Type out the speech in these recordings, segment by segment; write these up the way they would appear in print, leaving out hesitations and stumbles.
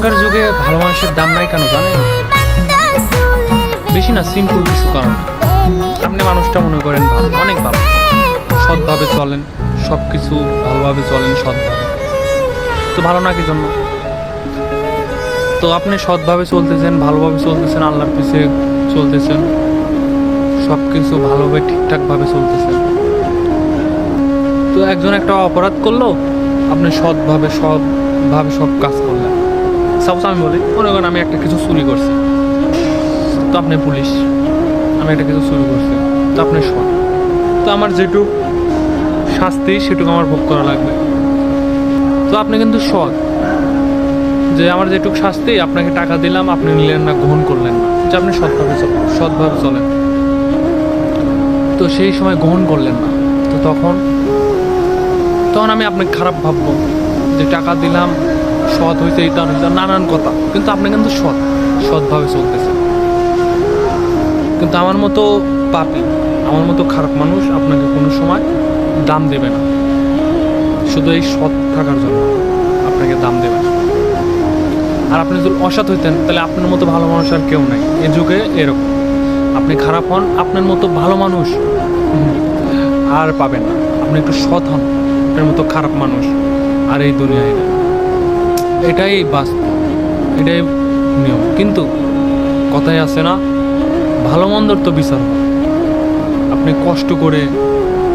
এখনকার যুগে ভালো মানুষের দাম নাই কেন জানেন? বেশি না, সিম্পল কিছু কারণ। আপনি মানুষটা মনে করেন ভালো, অনেক ভালো, সৎভাবে চলেন, সব কিছু ভালোভাবে চলেন, সৎভাবে। তো ভালো না কি জন্য? তো আপনি সৎভাবে চলতেছেন, ভালোভাবে চলতেছেন, আল্লাহর পিছে চলতেছেন, সব কিছু ভালোভাবে ঠিকঠাকভাবে চলতেছেন। তো একজন একটা অপরাধ করলো, আপনি সৎভাবে সব কাজ করলেন। সাপোজ আমি বলি, মনে করেন আমি একটা কিছু চুরি করছি, তো আপনি পুলিশ। আমি একটা কিছু চুরি করছি, তো আপনি সৎ। তো আমার যেটুকু শাস্তি সেটুকু আমার ভোগ করা লাগবে। তো আপনি কিন্তু সৎ, যে আমার যেটুকু শাস্তি, আপনাকে টাকা দিলাম, আপনি নিলেন না, গ্রহণ করলেন না, যে আপনি সৎভাবে চলেন। তো সেই সময় গ্রহণ করলেন না, তো তখন আমি আপনাকে খারাপ ভাববো, যে টাকা দিলাম, সৎ হয়েছে, এটা হয়েছে, নানান কথা। কিন্তু আপনি কিন্তু সৎভাবে চলতেছেন। কিন্তু আমার মতো পাপী, আমার মতো খারাপ মানুষ আপনাকে কোনো সময় দাম দেবে না, শুধু এই সৎ থাকার জন্য আপনাকে দাম দেবে না। আর আপনি যদি অসৎ হইতেন, তাহলে আপনার মতো ভালো মানুষ আর কেউ নাই এ যুগে। এরকম আপনি খারাপ হন, আপনার মতো ভালো মানুষ আর পাবেন না। আপনি একটু সৎ হন, আপনার মতো খারাপ মানুষ আর এই দুনিয়ায় নেই। এটাই বাস্তব, এটাই নিয়ম। কিন্তু কথাই আছে না, ভালো মন্দর তো বিচার হয়। আপনি কষ্ট করে,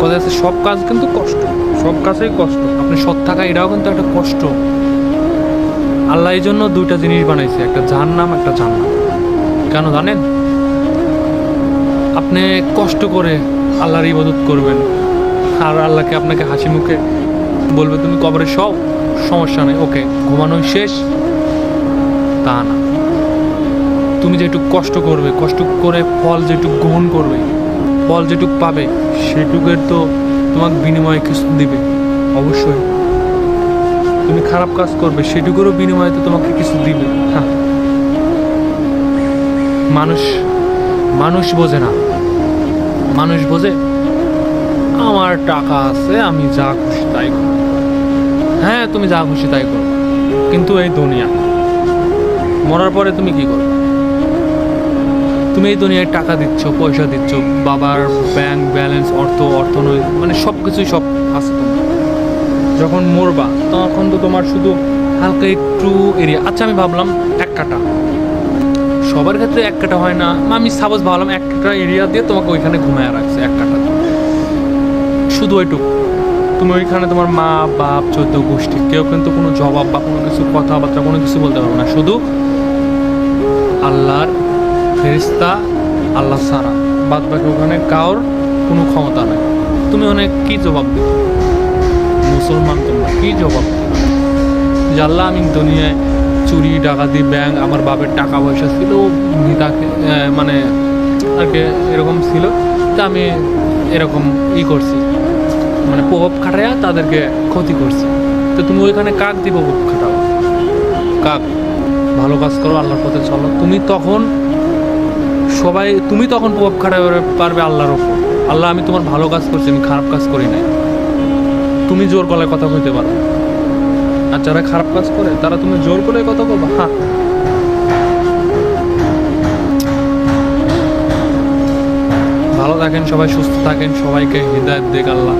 কথা আছে, সব কাজ কিন্তু কষ্ট, সব কাজেই কষ্ট। আপনি সৎ থাকা, এটাও কিন্তু একটা কষ্ট। আল্লাহ এই জন্য দুইটা জিনিস বানাইছে, একটা জাহান্নাম, একটা জান্নাত। কেন জানেন? আপনি কষ্ট করে আল্লাহর ইবাদত করবেন, আর আল্লাহকে আপনাকে হাসি মুখে বলবে তুমি কবরে সব, সমস্যা নেই, ওকে, ঘুমানোই শেষ। তা না, তুমি যেটুকু কষ্ট করবে, কষ্ট করে ফল যেটুকু গ্রহণ করবে, ফল যেটুকু পাবে, সেটুকের তো তোমাকে বিনিময়ে কিছু দিবে অবশ্যই। তুমি খারাপ কাজ করবে, সেটুকুরও বিনিময়ে তো তোমাকে কিছু দিবে। হ্যাঁ, মানুষ বোঝে না। মানুষ বোঝে আমার টাকা আছে, আমি যা খুশি তাই করব। হ্যাঁ, তুমি যা খুশি তাই করো, কিন্তু এই দুনিয়া মরার পরে তুমি কি করবে? তুমি এই দুনিয়ায় টাকা দিচ্ছ, পয়সা দিচ্ছ, বাবার ব্যাংক ব্যালেন্স, অর্থনৈতিক, মানে সব কিছুই সব আছে তোমার। যখন মরবা তখন তো তোমার শুধু হালকা একটু এরিয়া। আচ্ছা, আমি ভাবলাম 1 কাঠা, সবার ক্ষেত্রে 1 কাঠা হয় না। আমি সাপোজ ভাবলাম 1 কাঠা এরিয়া দিয়ে তোমাকে ওইখানে ঘুমায় রাখছে, 1 কাঠা, শুধু ওইটুকু। তুমি ওইখানে তোমার মা বাপ 14 গোষ্ঠী কেউ কিন্তু কোনো জবাব বা কোনো কিছু কথাবার্তা কোনো কিছু বলতে পারবে না, শুধু আল্লাহর ফেরেশতা, আল্লাহ ছাড়া বাদ বাকি ওখানে কারোর কোনো ক্ষমতা নেই। তুমি অনেক কি জবাব দিবে? মুসলমান তোমরা কি জবাব দিবে? যে আল্লাহ, আমি দুনিয়ায় চুরি ডাকাতি, ব্যাংক, আমার বাপের টাকা পয়সা ছিল, তাকে মানে আর কি এরকম ছিল, তা আমি এরকম করছি, মানে প্রভাব খাটাইয়া তাদেরকে ক্ষতি করছি। তো তুমি ওইখানে কাক দিব প্রভাব খাটাও? কাক? ভালো কাজ করো, আল্লাহর পথে চলো, তুমি তখন প্রভাব খাটাতে পারবে আল্লাহর ওপর। আল্লাহ, আমি তোমার ভালো কাজ করছি, আমি খারাপ কাজ করি নাই। তুমি জোর গলায় কথা কইতে পারো, আর যারা খারাপ কাজ করে তারা তুমি জোর গলায় কথা বলবা? হ্যাঁ। ভালো থাকেন সবাই, সুস্থ থাকেন, সবাইকে হিদায়াত দিক আল্লাহ।